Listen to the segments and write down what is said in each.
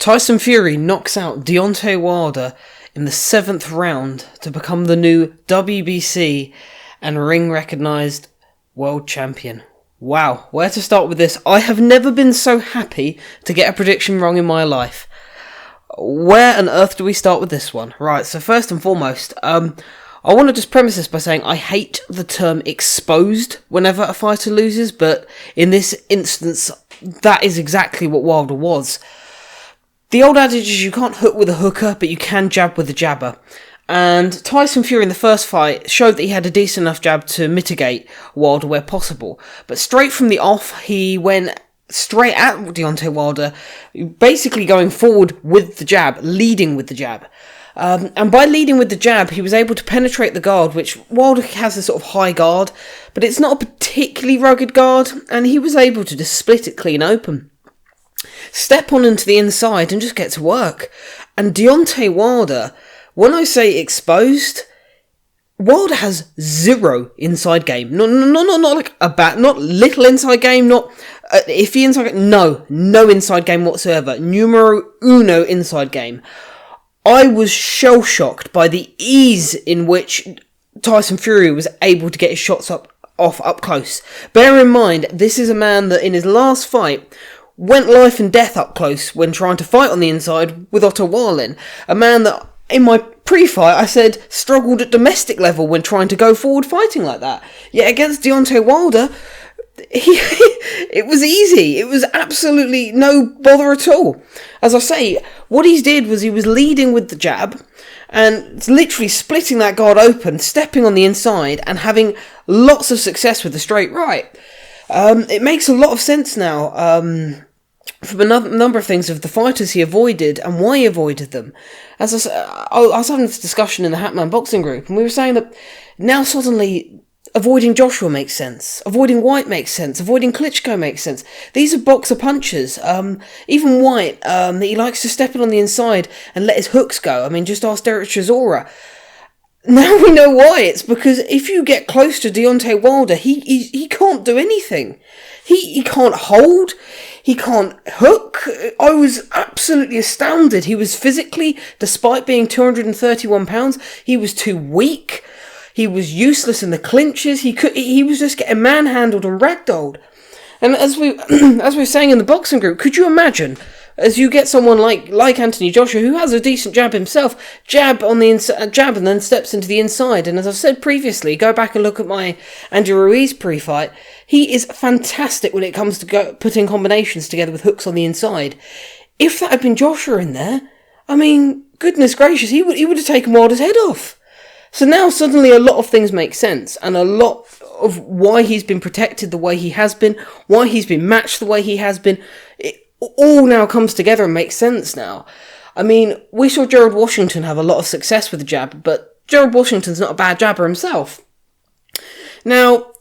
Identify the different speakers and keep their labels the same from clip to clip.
Speaker 1: Tyson Fury knocks out Deontay Wilder in the 7th round to become the new WBC and ring-recognised world champion. Wow, where to start with this? I have never been so happy to get a prediction wrong in my life. Where on earth do we start with this one? Right, so first and foremost, I want to just premise this by saying I hate the term exposed whenever a fighter loses, but in this instance, that is exactly what Wilder was. The old adage is you can't hook with a hooker, but you can jab with a jabber. And Tyson Fury in the first fight showed that he had a decent enough jab to mitigate Wilder where possible. But straight from the off, he went straight at Deontay Wilder, basically going forward with the jab, leading with the jab. And by leading with the jab, he was able to penetrate the guard, which Wilder has a sort of high guard, but it's not a particularly rugged guard, and he was able to just split it clean open. Step on into the inside and just get to work. And Deontay Wilder, when I say exposed, Wilder has zero inside game. Not like a bat, not little inside game, not iffy inside game. No inside game whatsoever. Numero uno inside game. I was shell-shocked by the ease in which Tyson Fury was able to get his shots off up close. Bear in mind, this is a man that in his last fight went life and death up close when trying to fight on the inside with Otto Wallin. A man that, in my pre-fight, I said struggled at domestic level when trying to go forward fighting like that. Yet against Deontay Wilder, it was easy. It was absolutely no bother at all. As I say, what he did was he was leading with the jab and literally splitting that guard open, stepping on the inside and having lots of success with the straight right. It makes a lot of sense now from a number of things of the fighters he avoided and why he avoided them. As I was having this discussion in the Hatman boxing group, and we were saying that now suddenly avoiding Joshua makes sense, avoiding White makes sense, avoiding Klitschko makes sense. These are boxer punchers. Even White, he likes to step in on the inside and let his hooks go. I mean, just ask Derek Chisora. Now we know why. It's because if you get close to Deontay Wilder, he can't do anything. He can't hold. He can't hook. I was absolutely astounded. He was physically, despite being 231 pounds, he was too weak. He was useless in the clinches. He was just getting manhandled and ragdolled. And as we were saying in the boxing group, could you imagine, as you get someone like Anthony Joshua, who has a decent jab himself, jab on the jab and then steps into the inside. And as I've said previously, go back and look at my Andy Ruiz pre-fight. He is fantastic when it comes to putting combinations together with hooks on the inside. If that had been Joshua in there, I mean, goodness gracious, he would have taken Wilder's head off. So now suddenly a lot of things make sense, and a lot of why he's been protected the way he has been, why he's been matched the way he has been, it all now comes together and makes sense now. I mean, we saw Gerald Washington have a lot of success with the jab, but Gerald Washington's not a bad jabber himself. Now,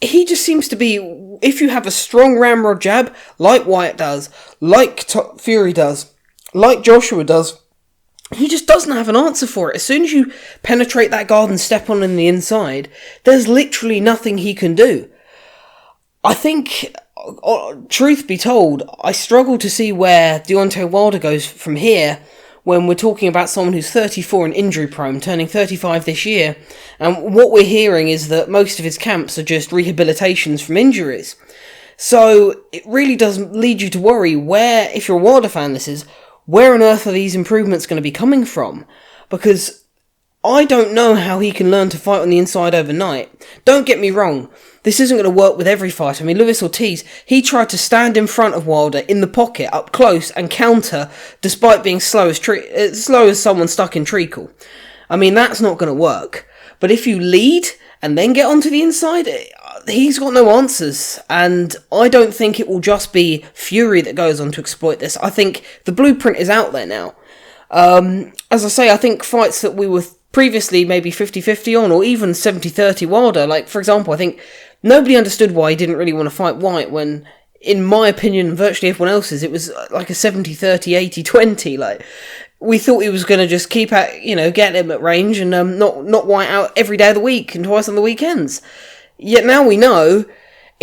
Speaker 1: he just seems to be, if you have a strong ramrod jab, like Wyatt does, like Fury does, like Joshua does, he just doesn't have an answer for it. As soon as you penetrate that guard and step on in the inside, there's literally nothing he can do. I think, truth be told, I struggle to see where Deontay Wilder goes from here when we're talking about someone who's 34 and injury prone, turning 35 this year, and what we're hearing is that most of his camps are just rehabilitations from injuries. So it really does lead you to worry where, if you're a Wilder fan this is, where on earth are these improvements going to be coming from? Because I don't know how he can learn to fight on the inside overnight. Don't get me wrong, this isn't going to work with every fighter. I mean, Luis Ortiz, he tried to stand in front of Wilder in the pocket, up close, and counter, despite being slow as someone stuck in treacle. I mean, that's not going to work. But if you lead and then get onto the inside, he's got no answers, and I don't think it will just be Fury that goes on to exploit this. I think the blueprint is out there now. As I say, I think fights that we were previously maybe 50-50 on, or even 70-30 Wilder, like, for example, I think nobody understood why he didn't really want to fight White when, in my opinion, and virtually everyone else's, it was like a 70-30, 80-20, like, we thought he was going to just keep at, get him at range and not White out every day of the week and twice on the weekends. Yet now we know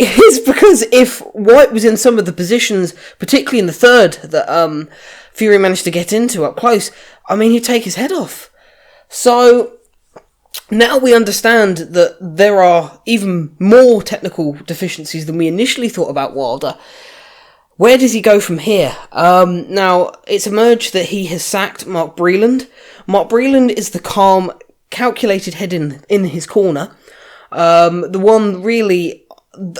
Speaker 1: is because if White was in some of the positions, particularly in the third, that Fury managed to get into up close, I mean, he'd take his head off. So now we understand that there are even more technical deficiencies than we initially thought about Wilder. Where does he go from here? Now, it's emerged that he has sacked Mark Breland. Mark Breland is the calm, calculated head in his corner. The one really,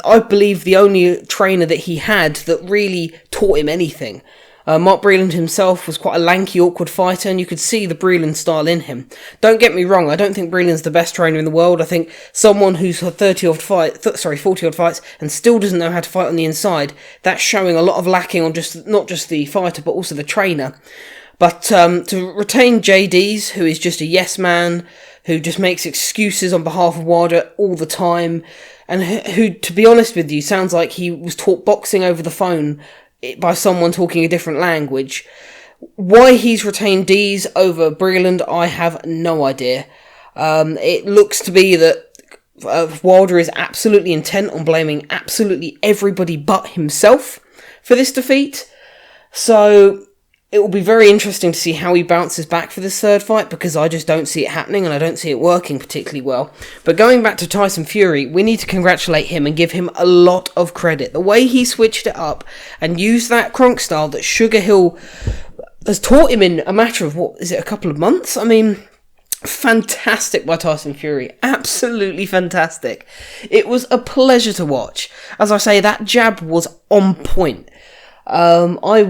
Speaker 1: I believe, the only trainer that he had that really taught him anything. Mark Breland himself was quite a lanky, awkward fighter, and you could see the Breland style in him. Don't get me wrong, I don't think Breland's the best trainer in the world. I think someone who's had 40-odd fights and still doesn't know how to fight on the inside, that's showing a lot of lacking on not just the fighter, but also the trainer. But to retain JD's, who is just a yes man, who just makes excuses on behalf of Wilder all the time, and who, to be honest with you, sounds like he was taught boxing over the phone by someone talking a different language. Why he's retained D's over Breland, I have no idea. It looks to be that Wilder is absolutely intent on blaming absolutely everybody but himself for this defeat. So it will be very interesting to see how he bounces back for this third fight, because I just don't see it happening and I don't see it working particularly well. But going back to Tyson Fury, we need to congratulate him and give him a lot of credit. The way he switched it up and used that Kronk style that Sugar Hill has taught him in a matter of, a couple of months? I mean, fantastic by Tyson Fury. Absolutely fantastic. It was a pleasure to watch. As I say, that jab was on point. I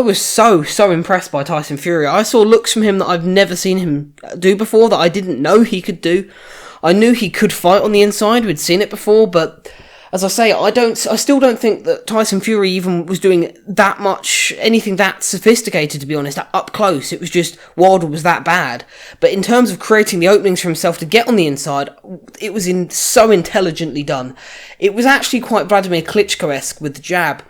Speaker 1: was so impressed by Tyson Fury. I saw looks from him that I've never seen him do before, that I didn't know he could do. I knew he could fight on the inside, we'd seen it before, but as I say, I still don't think that Tyson Fury even was doing that much, anything that sophisticated, to be honest, up close. It was just, Wilder was that bad. But in terms of creating the openings for himself to get on the inside, it was so intelligently done. It was actually quite Vladimir Klitschko-esque with the jab,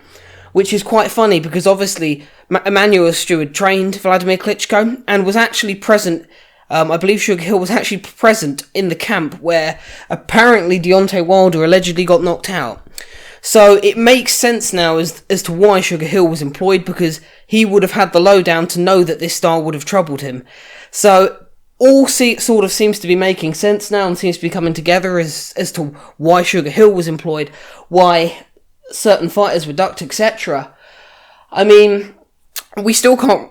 Speaker 1: which is quite funny because obviously Emmanuel Stewart trained Vladimir Klitschko and was actually present. I believe Sugar Hill was actually present in the camp where apparently Deontay Wilder allegedly got knocked out. So it makes sense now as to why Sugar Hill was employed, because he would have had the lowdown to know that this style would have troubled him. So all sort of seems to be making sense now and seems to be coming together as to why Sugar Hill was employed, why certain fighters were ducked, etc. I mean, we still can't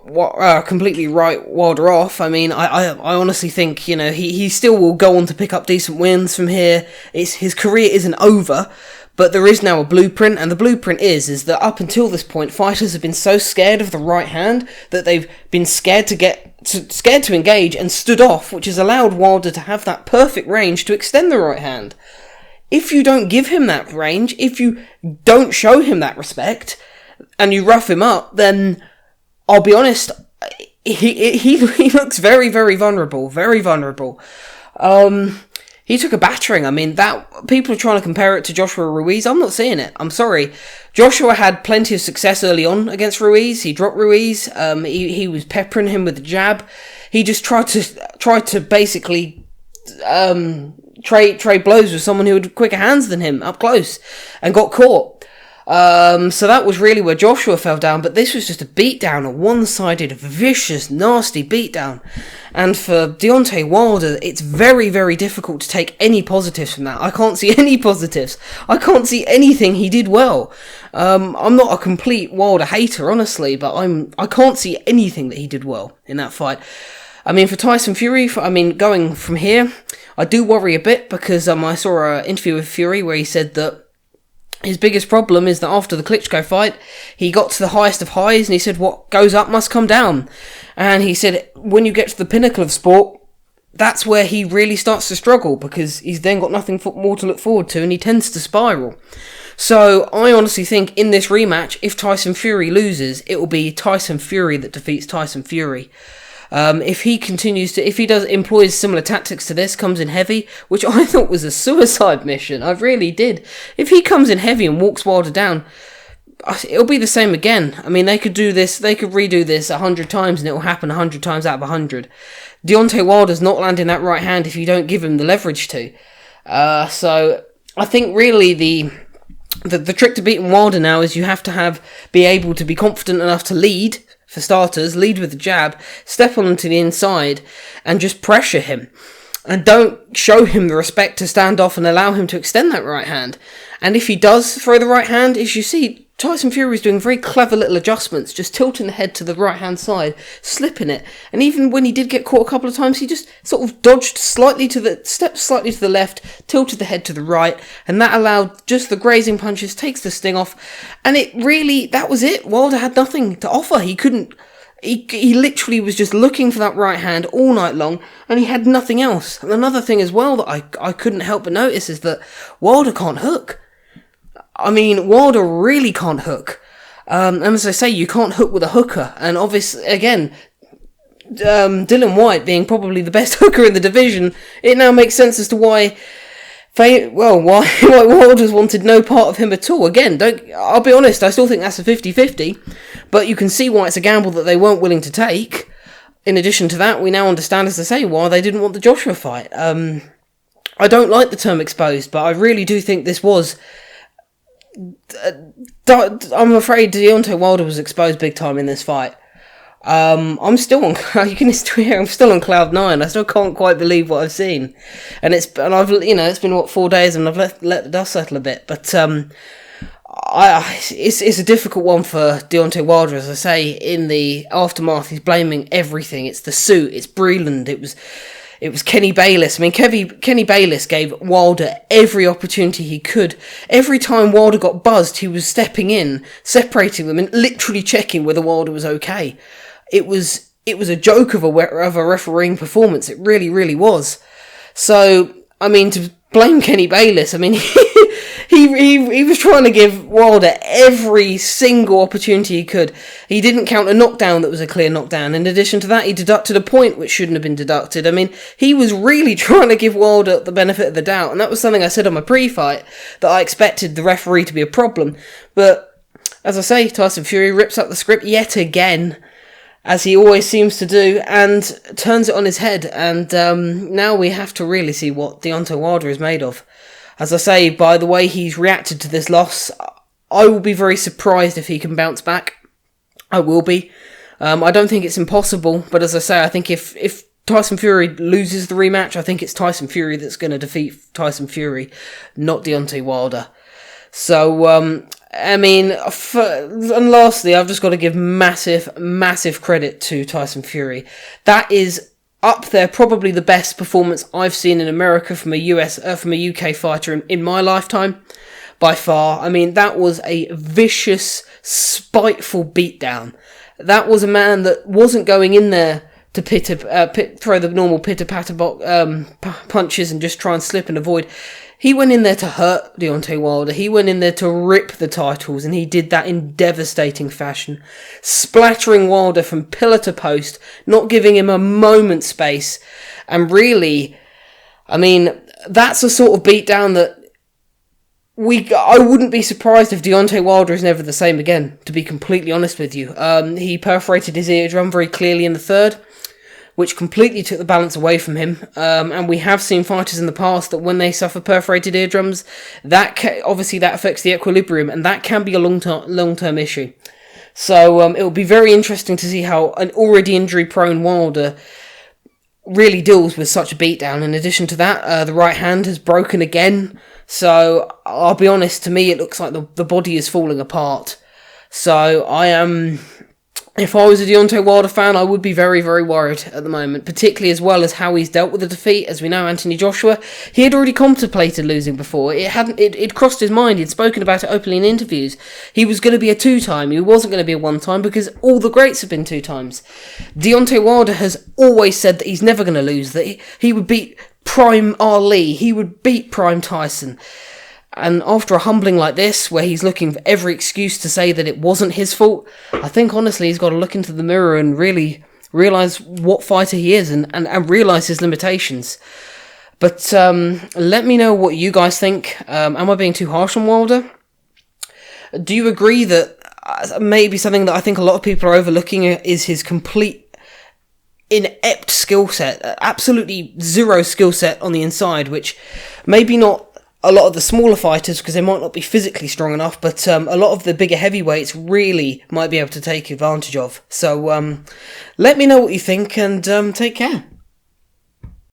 Speaker 1: completely write Wilder off. I mean, I honestly think, he still will go on to pick up decent wins from here. His career isn't over, but there is now a blueprint, and the blueprint is that up until this point, fighters have been so scared of the right hand that they've been scared to engage and stood off, which has allowed Wilder to have that perfect range to extend the right hand. If you don't give him that range, if you don't show him that respect, and you rough him up, then I'll be honest, he looks very, very vulnerable, very vulnerable. He took a battering. I mean, that people are trying to compare it to Joshua Ruiz. I'm not seeing it. I'm sorry. Joshua had plenty of success early on against Ruiz. He dropped Ruiz. He was peppering him with the jab. He just tried to basically trade blows with someone who had quicker hands than him up close and got caught. So that was really where Joshua fell down, but this was just a beatdown, a one-sided, vicious, nasty beatdown. And for Deontay Wilder, it's very, very difficult to take any positives from that. I can't see any positives. I can't see anything he did well. I'm not a complete Wilder hater, honestly, but I can't see anything that he did well in that fight. I mean, for Tyson Fury, going from here, I do worry a bit because I saw an interview with Fury where he said that his biggest problem is that after the Klitschko fight, he got to the highest of highs and he said, what goes up must come down. And he said, when you get to the pinnacle of sport, that's where he really starts to struggle because he's then got nothing more to look forward to and he tends to spiral. So I honestly think in this rematch, if Tyson Fury loses, it will be Tyson Fury that defeats Tyson Fury. If he employs similar tactics to this, comes in heavy, which I thought was a suicide mission, I really did. If he comes in heavy and walks Wilder down, it'll be the same again. I mean, they could redo this 100 times and it'll happen 100 times out of 100. Deontay Wilder's not landing that right hand if you don't give him the leverage to. So I think really the trick to beating Wilder now is you have to be able to be confident enough to lead, for starters, lead with the jab, step onto the inside, and just pressure him. And don't show him the respect to stand off and allow him to extend that right hand. And if he does throw the right hand, as you see, Tyson Fury is doing very clever little adjustments, just tilting the head to the right-hand side, slipping it. And even when he did get caught a couple of times, he just sort of dodged stepped slightly to the left, tilted the head to the right, and that allowed just the grazing punches, takes the sting off. And that was it. Wilder had nothing to offer. He literally was just looking for that right hand all night long, and he had nothing else. And another thing as well that I couldn't help but notice is that Wilder can't hook. I mean, Wilder really can't hook. And as I say, you can't hook with a hooker. And obviously, again, Dillian Whyte being probably the best hooker in the division, it now makes sense as to why Wilder's wanted no part of him at all. Again, I'll be honest, I still think that's a 50-50, but you can see why it's a gamble that they weren't willing to take. In addition to that, we now understand, as I say, why they didn't want the Joshua fight. I don't like the term exposed, but I really do think this was... I'm afraid Deontay Wilder was exposed big time in this fight. I'm still on. You can still hear I'm still on cloud nine. I still can't quite believe what I've seen, it's been 4 days and I've let the dust settle a bit. But it's a difficult one for Deontay Wilder, as I say. In the aftermath, he's blaming everything. It's the suit. It's Breland. It was Kenny Bayless. I mean, Kenny Bayless gave Wilder every opportunity he could. Every time Wilder got buzzed, he was stepping in, separating them, and literally checking whether Wilder was okay. It was a joke of a refereeing performance. It really, really was. So, I mean, to blame Kenny Bayless, I mean, he was trying to give Wilder every single opportunity he could. He didn't count a knockdown that was a clear knockdown. In addition to that, he deducted a point which shouldn't have been deducted. I mean, he was really trying to give Wilder the benefit of the doubt, and that was something I said on my pre-fight, that I expected the referee to be a problem. But, as I say, Tyson Fury rips up the script yet again, as he always seems to do, and turns it on his head. And now we have to really see what Deontay Wilder is made of. As I say, by the way he's reacted to this loss, I will be very surprised if he can bounce back. I will be. I don't think it's impossible, but as I say, I think if Tyson Fury loses the rematch, I think it's Tyson Fury that's going to defeat Tyson Fury, not Deontay Wilder. So, and lastly, I've just got to give massive, massive credit to Tyson Fury. That is up there, probably the best performance I've seen in America from a UK fighter in my lifetime, by far. I mean, that was a vicious, spiteful beatdown. That was a man that wasn't going in there to throw the normal pitter-patter punches and just try and slip and avoid. He went in there to hurt Deontay Wilder. He went in there to rip the titles, and he did that in devastating fashion, splattering Wilder from pillar to post, not giving him a moment's space. And really, I mean, that's a sort of beatdown that I wouldn't be surprised if Deontay Wilder is never the same again, to be completely honest with you. He perforated his eardrum very clearly in the third, which completely took the balance away from him. And we have seen fighters in the past that when they suffer perforated eardrums, obviously that affects the equilibrium, and that can be a long-term issue. So it will be very interesting to see how an already injury-prone Wilder really deals with such a beatdown. In addition to that, the right hand has broken again. So I'll be honest, to me it looks like the body is falling apart. So if I was a Deontay Wilder fan, I would be very, very worried at the moment, particularly as well as how he's dealt with the defeat. As we know, Anthony Joshua, he had already contemplated losing before. It crossed his mind. He'd spoken about it openly in interviews. He was going to be a two-time. He wasn't going to be a one-time because all the greats have been two times. Deontay Wilder has always said that he's never going to lose, that he would beat Prime Ali, he would beat Prime Tyson. And after a humbling like this, where he's looking for every excuse to say that it wasn't his fault, I think honestly he's got to look into the mirror and really realise what fighter he is and realise his limitations. But let me know what you guys think. Am I being too harsh on Wilder? Do you agree that maybe something that I think a lot of people are overlooking is his complete inept skill set, absolutely zero skill set on the inside, which maybe not a lot of the smaller fighters because they might not be physically strong enough, but a lot of the bigger heavyweights really might be able to take advantage of. So let me know what you think and take care.